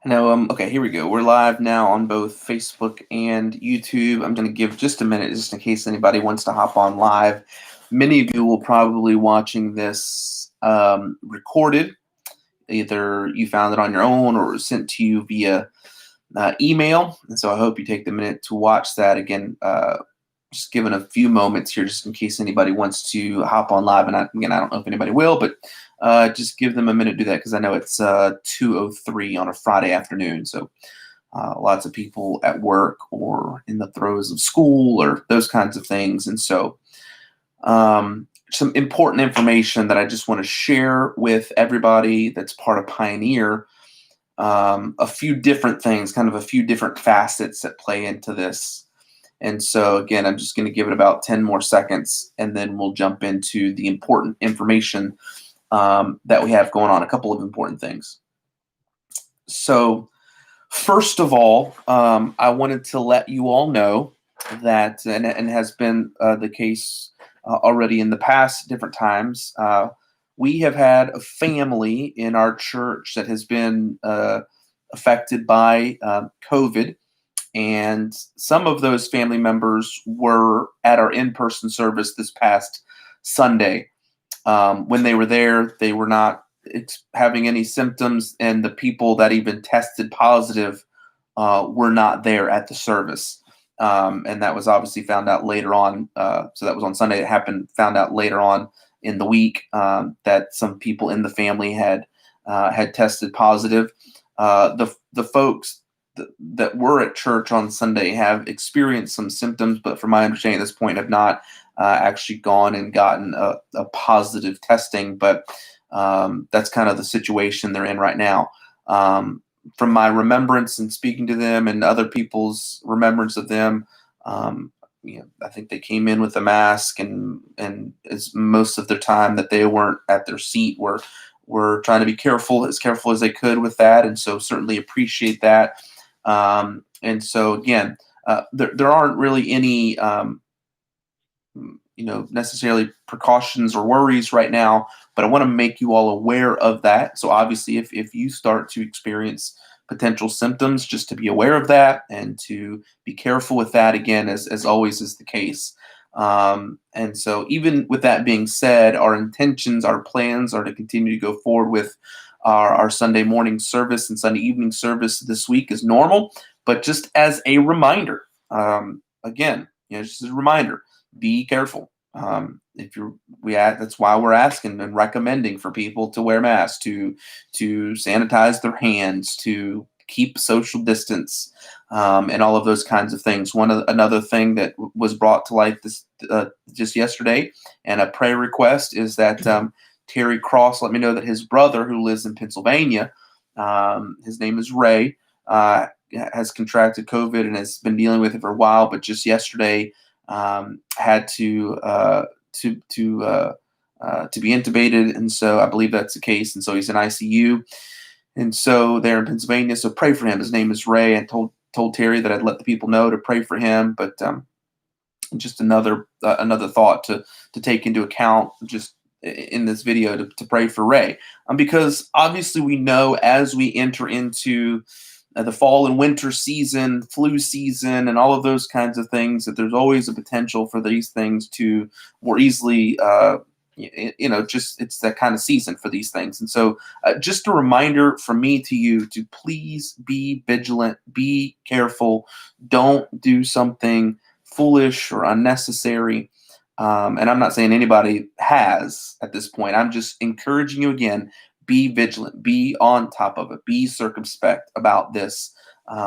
No, okay, here we go. We're live now on both Facebook and YouTube. I'm going to give just a minute just in case anybody wants to hop on live. Many of you will probably watching this recorded. Either you found it on your own or it was sent to you via email. And so I hope you take the minute to watch that again. Just giving a few moments here just in case anybody wants to hop on live. And again, I don't know if anybody will, but just give them a minute to do that because I know it's 2:03 on a Friday afternoon. So lots of people at work or in the throes of school or those kinds of things. And so some important information that I just want to share with everybody that's part of Pioneer. A few different things, kind of a few different facets that play into this. And so again, I'm just going to give it about 10 more seconds and then we'll jump into the important information that we have going on, a couple of important things. So first of all, I wanted to let you all know that, and has been the case already in the past different times, we have had a family in our church that has been affected by COVID. And some of those family members were at our in-person service this past Sunday. When they were there, they were not having any symptoms, and the people that even tested positive were not there at the service. And that was obviously found out later on. So that was on Sunday. It happened, found out later on in the week that some people in the family had tested positive. The folks that were at church on Sunday have experienced some symptoms, but from my understanding at this point have not actually gone and gotten a positive testing. But that's kind of the situation they're in right now. From my remembrance and speaking to them and other people's remembrance of them, I think they came in with a mask, and as most of their time that they weren't at their seat were trying to be careful as they could with that, and so certainly appreciate that. And so again, there aren't really any necessarily precautions or worries right now, but I want to make you all aware of that. So obviously, if you start to experience potential symptoms, just to be aware of that and to be careful with that, again, as always is the case. And so even with that being said, our intentions, our plans are to continue to go forward with our Sunday morning service and Sunday evening service this week as normal. But just as a reminder, again, just as a reminder, be careful. That's why we're asking and recommending for people to wear masks, to sanitize their hands, to keep social distance, and all of those kinds of things. Another thing that was brought to light this just yesterday, and a prayer request is that Terry Cross let me know that his brother, who lives in Pennsylvania, his name is Ray, has contracted COVID and has been dealing with it for a while, but just yesterday had to be intubated, and so I believe that's the case, and so he's in ICU, and so they're in Pennsylvania. So pray for him. His name is Ray, and told Terry that I'd let the people know to pray for him. But just another thought to take into account just in this video to pray for Ray, because obviously we know as we enter into the fall and winter season, flu season, and all of those kinds of things, that there's always a potential for these things to more easily, just it's that kind of season for these things. And so just a reminder from me to you to please be vigilant, be careful, don't do something foolish or unnecessary. And I'm not saying anybody has at this point. I'm just encouraging you again, be vigilant, be on top of it, be circumspect about this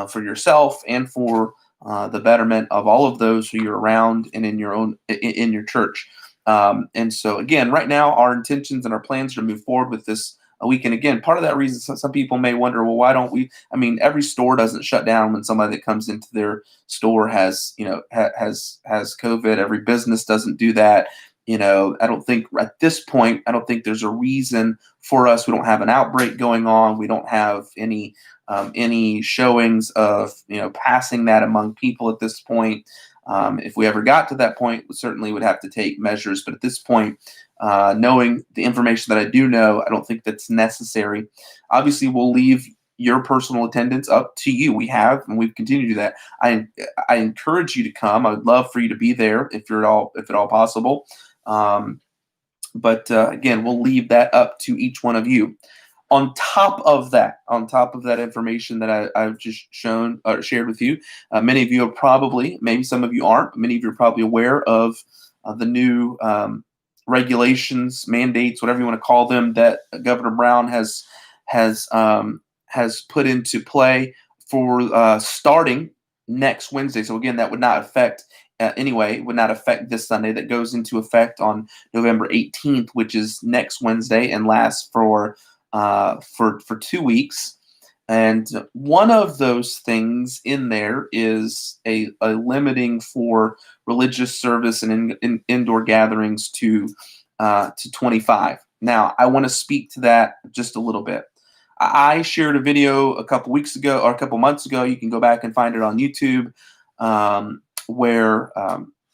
for yourself and for the betterment of all of those who you're around and in your church. And so again, right now, our intentions and our plans are to move forward with this a week. And again, part of that reason, some people may wonder, well, why don't we? I mean, every store doesn't shut down when somebody that comes into their store has COVID. Every business doesn't do that. I don't think at this point, there's a reason for us. We don't have an outbreak going on. We don't have any showings of, passing that among people at this point. If we ever got to that point, we certainly would have to take measures. But at this point, knowing the information that I do know, I don't think that's necessary. Obviously, we'll leave your personal attendance up to you. We have, and we've continued to do that. I encourage you to come. I would love for you to be there if at all possible. But again, we'll leave that up to each one of you. On top of that information that I've just shown or shared with you, many of you are probably, maybe some of you aren't, but many of you are probably aware of the new regulations, mandates, whatever you want to call them, that Governor Brown has put into play for starting next Wednesday. So again, that would not affect would not affect this Sunday. That goes into effect on November 18th, which is next Wednesday, and lasts for 2 weeks. And one of those things in there is a limiting for religious service and indoor gatherings to 25. Now, I want to speak to that just a little bit. I shared a video a couple weeks ago or a couple months ago. You can go back and find it on YouTube, where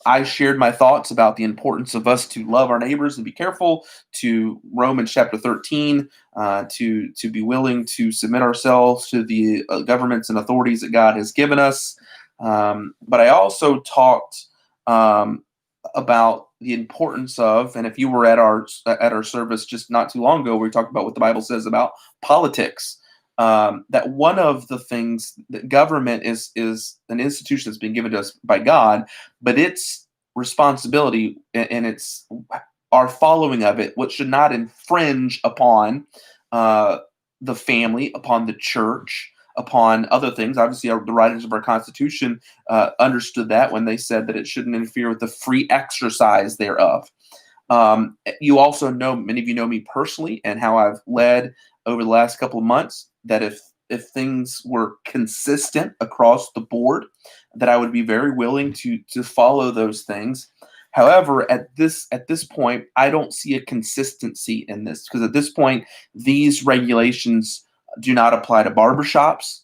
I shared my thoughts about the importance of us to love our neighbors and be careful, to Romans chapter 13, to be willing to submit ourselves to the governments and authorities that God has given us. But I also talked about the importance of, and if you were at our service just not too long ago, we talked about what the Bible says about politics. That one of the things that government is an institution that's been given to us by God, but its responsibility and its our following of it, what should not infringe upon the family, upon the church, upon other things. Obviously, the writers of our Constitution understood that when they said that it shouldn't interfere with the free exercise thereof. You also know, many of you know me personally and how I've led over the last couple of months, that if things were consistent across the board, that I would be very willing to follow those things. However, at this point, I don't see a consistency in this, because at this point, these regulations do not apply to barbershops.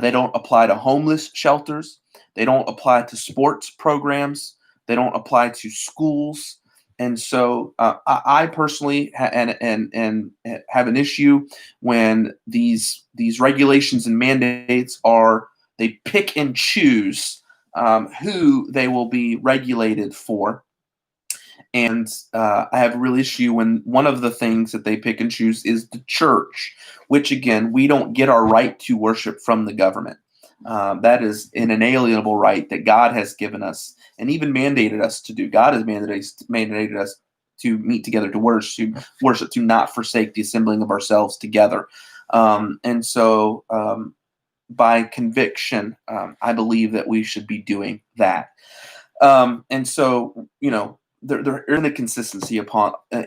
They don't apply to homeless shelters. They don't apply to sports programs. They don't apply to schools. And so I personally have an issue when these regulations and mandates they pick and choose who they will be regulated for. And I have a real issue when one of the things that they pick and choose is the church, which, again, we don't get our right to worship from the government. That is an inalienable right that God has given us and even mandated us to do. God has mandated us to meet together, to worship, to not forsake the assembling of ourselves together. And so by conviction, I believe that we should be doing that. And so, there isn't a consistency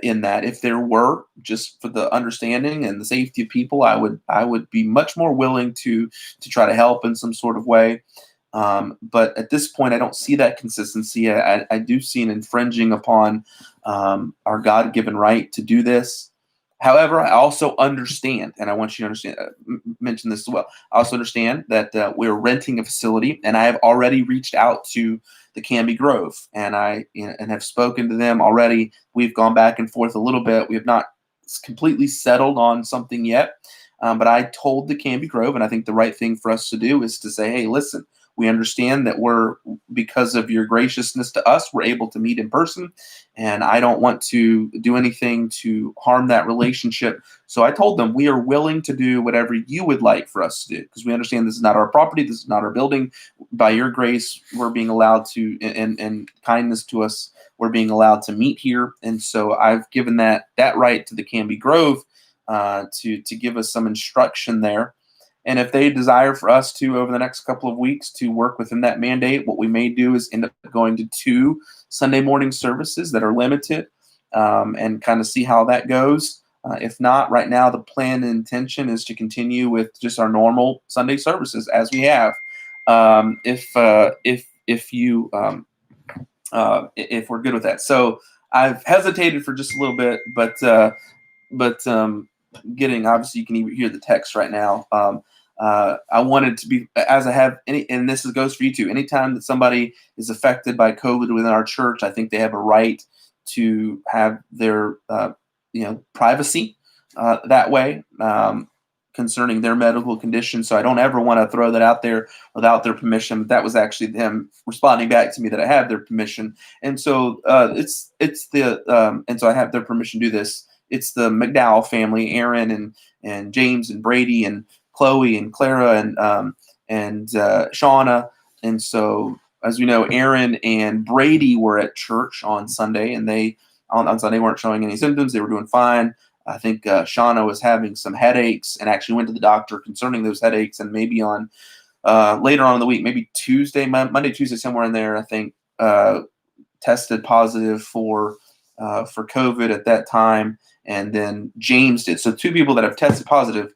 in that. If there were, just for the understanding and the safety of people, I would be much more willing to try to help in some sort of way. But at this point, I don't see that consistency. I do see an infringing upon our God-given right to do this. However, I also understand, and I want you to understand, mention this as well. I also understand that we're renting a facility, and I have already reached out to the Canby Grove, and and have spoken to them already. We've gone back and forth a little bit. We have not completely settled on something yet, but I told the Canby Grove, and I think the right thing for us to do is to say, hey, listen, we understand that because of your graciousness to us, we're able to meet in person, and I don't want to do anything to harm that relationship. So I told them we are willing to do whatever you would like for us to do, because we understand this is not our property, this is not our building. By your grace, we're being allowed to, and kindness to us, we're being allowed to meet here. And so I've given that right to the Canby Grove to give us some instruction there. And if they desire for us to, over the next couple of weeks, to work within that mandate, what we may do is end up going to 2 Sunday morning services that are limited, and kind of see how that goes. If not, right now, the plan and intention is to continue with just our normal Sunday services as we have. If we're good with that. So I've hesitated for just a little bit, but getting, obviously you can even hear the text right now. I wanted to be, as I have and this goes for you too. Anytime that somebody is affected by COVID within our church, I think they have a right to have their privacy that way. concerning their medical condition. So I don't ever want to throw that out there without their permission. But that was actually them responding back to me that I have their permission. And so and so I have their permission to do this. It's the McDowell family, Aaron and James and Brady and Chloe and Clara and Shauna. And so, as we know, Aaron and Brady were at church on Sunday, and they on Sunday weren't showing any symptoms. They were doing fine. I think Shauna was having some headaches and actually went to the doctor concerning those headaches. And maybe on later on in the week, maybe Monday, Tuesday, somewhere in there, I think tested positive for COVID at that time. And then James did. So 2 people that have tested positive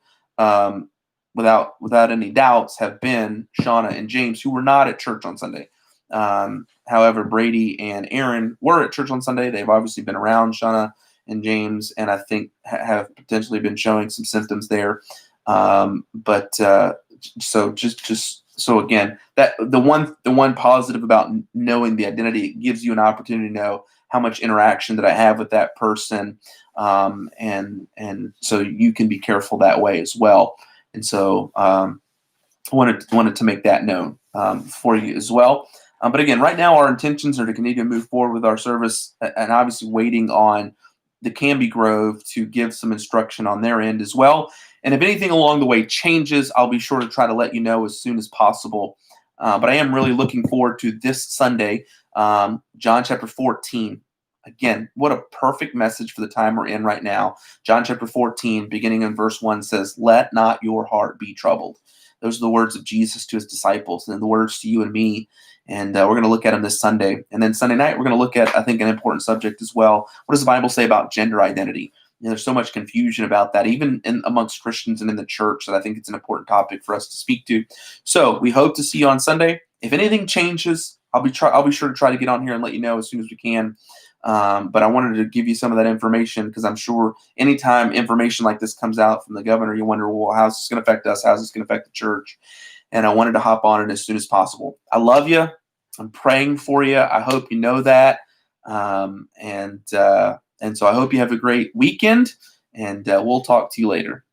without any doubts have been Shauna and James, who were not at church on Sunday. However, Brady and Aaron were at church on Sunday. They've obviously been around Shauna and James, and I think have potentially been showing some symptoms there. So again, that the one positive about knowing the identity, it gives you an opportunity to know how much interaction that I have with that person, and so you can be careful that way as well. And so wanted to make that known for you as well. But again, right now our intentions are to continue to move forward with our service, and obviously waiting on the Canby Grove to give some instruction on their end as well. And if anything along the way changes, I'll be sure to try to let you know as soon as possible. But I am really looking forward to this Sunday, John chapter 14. Again, what a perfect message for the time we're in right now. John chapter 14, beginning in verse 1 says, "Let not your heart be troubled." Those are the words of Jesus to his disciples, and the words to you and me. And we're going to look at them this Sunday. And then Sunday night, we're going to look at, I think, an important subject as well. What does the Bible say about gender identity? There's so much confusion about that, even amongst Christians and in the church, that I think it's an important topic for us to speak to. So we hope to see you on Sunday. If anything changes, I'll be sure to try to get on here and let you know as soon as we can. But I wanted to give you some of that information, because I'm sure anytime information like this comes out from the governor, you wonder, well, how's this going to affect us? How's this going to affect the church? And I wanted to hop on it as soon as possible. I love you. I'm praying for you. I hope you know that. And so I hope you have a great weekend, and we'll talk to you later.